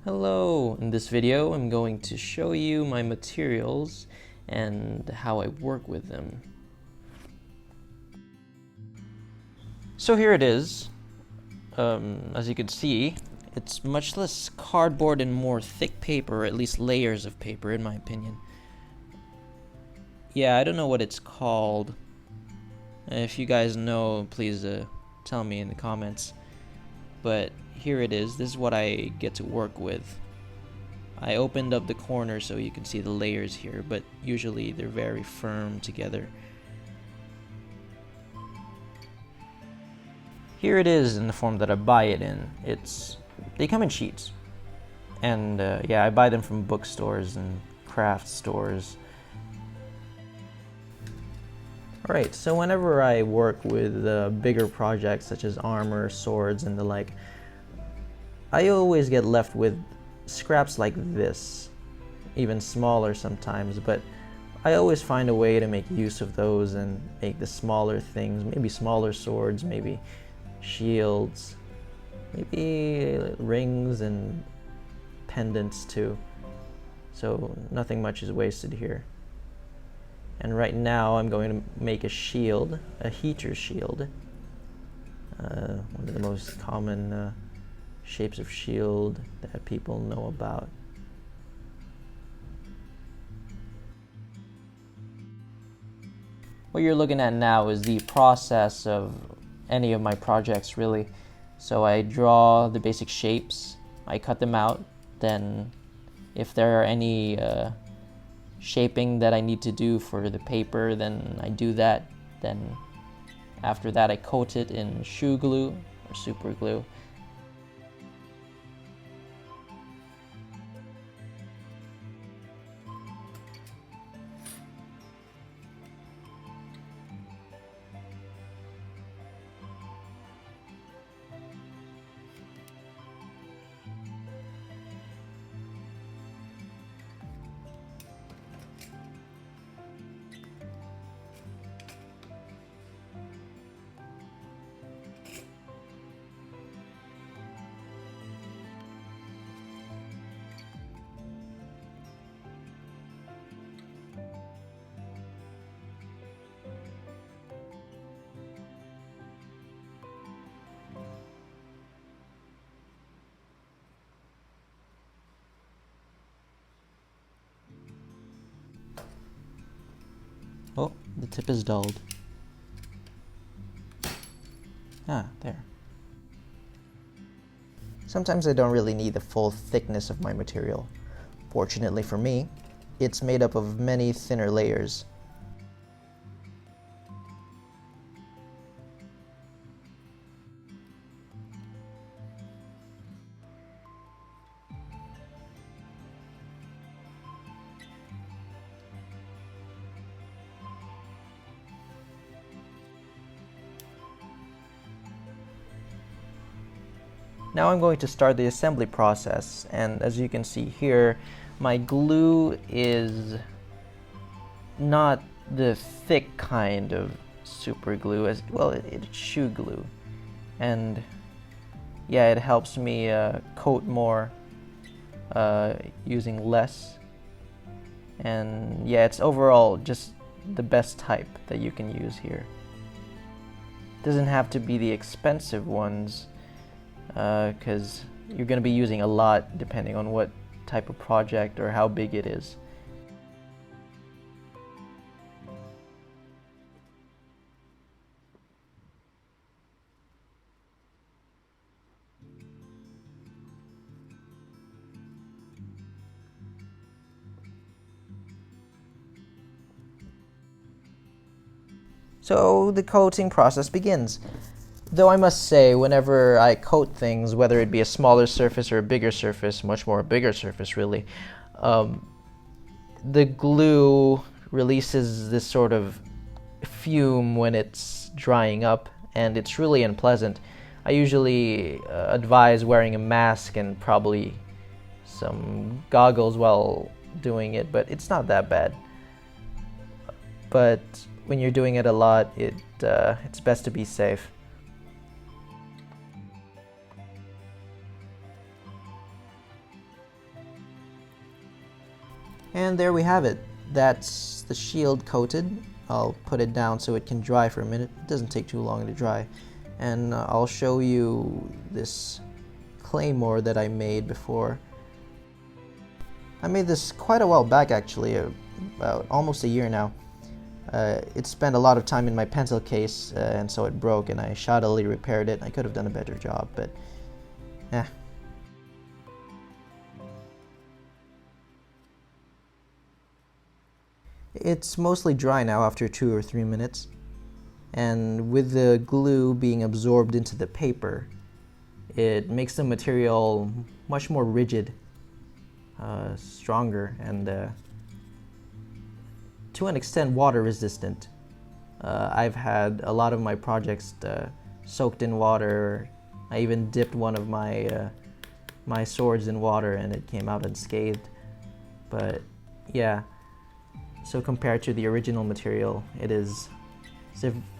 Hello! In this video I'm going to show you my materials and how I work with them. So here it is. As you can see, it's much less cardboard and more thick paper, or at least layers of paper in my opinion. Yeah, I don't know what it's called. If you guys know, please tell me in the comments. But here it is. This is what I get to work with. I opened up the corner so you can see the layers here, but usually they're very firm together. Here it is in the form that I buy it in. They come in sheets. And yeah, I buy them from bookstores and craft stores. Alright, so whenever I work with bigger projects such as armor, swords, and the like, I always get left with scraps like this, even smaller sometimes, but I always find a way to make use of those and make the smaller things, maybe smaller swords, maybe shields, maybe rings and pendants too. So nothing much is wasted here. And right now I'm going to make a shield, a heater shield, one of the most common shapes of shield that people know about. What you're looking at now is the process of any of my projects, really. So I draw the basic shapes, I cut them out, then if there are any shaping that I need to do for the paper, then I do that. Then after that I coat it in shoe glue or super glue. Oh, the tip is dulled. Ah, there. Sometimes I don't really need the full thickness of my material. Fortunately for me, it's made up of many thinner layers. Now I'm going to start the assembly process, and as you can see here, my glue is not the thick kind of super glue, as well it's shoe glue, and yeah, it helps me coat more using less, and yeah, it's overall just the best type that you can use here. It doesn't have to be the expensive ones, because you're going to be using a lot depending on what type of project or how big it is. So the coating process begins. Though I must say, whenever I coat things, whether it be a smaller surface or a bigger surface, much more a bigger surface really, the glue releases this sort of fume when it's drying up, and it's really unpleasant. I usually advise wearing a mask and probably some goggles while doing it, but it's not that bad. But when you're doing it a lot, it's best to be safe. And there we have it. That's the shield coated. I'll put it down so it can dry for a minute. It doesn't take too long to dry. And I'll show you this claymore that I made before. I made this quite a while back actually, about almost a year now. It spent a lot of time in my pencil case and so it broke and I shoddily repaired it. I could have done a better job, but eh. It's mostly dry now after 2 or 3 minutes, and with the glue being absorbed into the paper, it makes the material much more rigid, stronger, and to an extent water resistant. I've had a lot of my projects soaked in water. I even dipped one of my my swords in water and it came out unscathed. But yeah, so compared to the original material, it is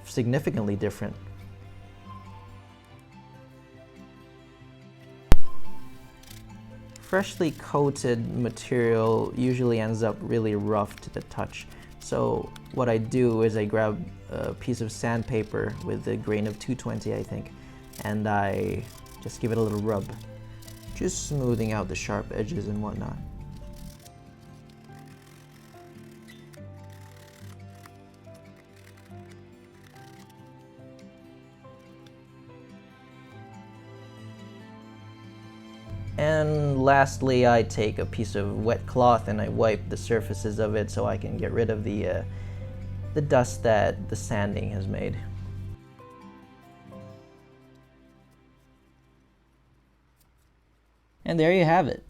significantly different. Freshly coated material usually ends up really rough to the touch. So what I do is I grab a piece of sandpaper with a grain of 220, I think, and I just give it a little rub, just smoothing out the sharp edges and whatnot. And lastly, I take a piece of wet cloth and I wipe the surfaces of it so I can get rid of the dust that the sanding has made. And there you have it.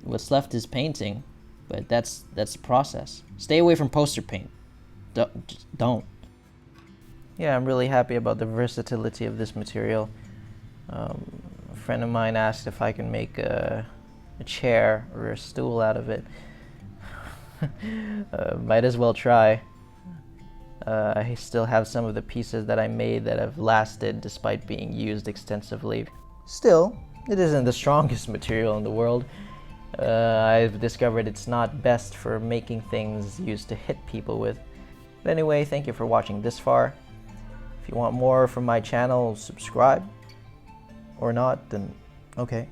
What's left is painting, but that's the process. Stay away from poster paint. Just don't. Yeah, I'm really happy about the versatility of this material. A friend of mine asked if I can make a chair or a stool out of it. Might as well try. I still have some of the pieces that I made that have lasted despite being used extensively. Still, it isn't the strongest material in the world. I've discovered it's not best for making things used to hit people with. But anyway, thank you for watching this far. If you want more from my channel, subscribe. Or not, then okay.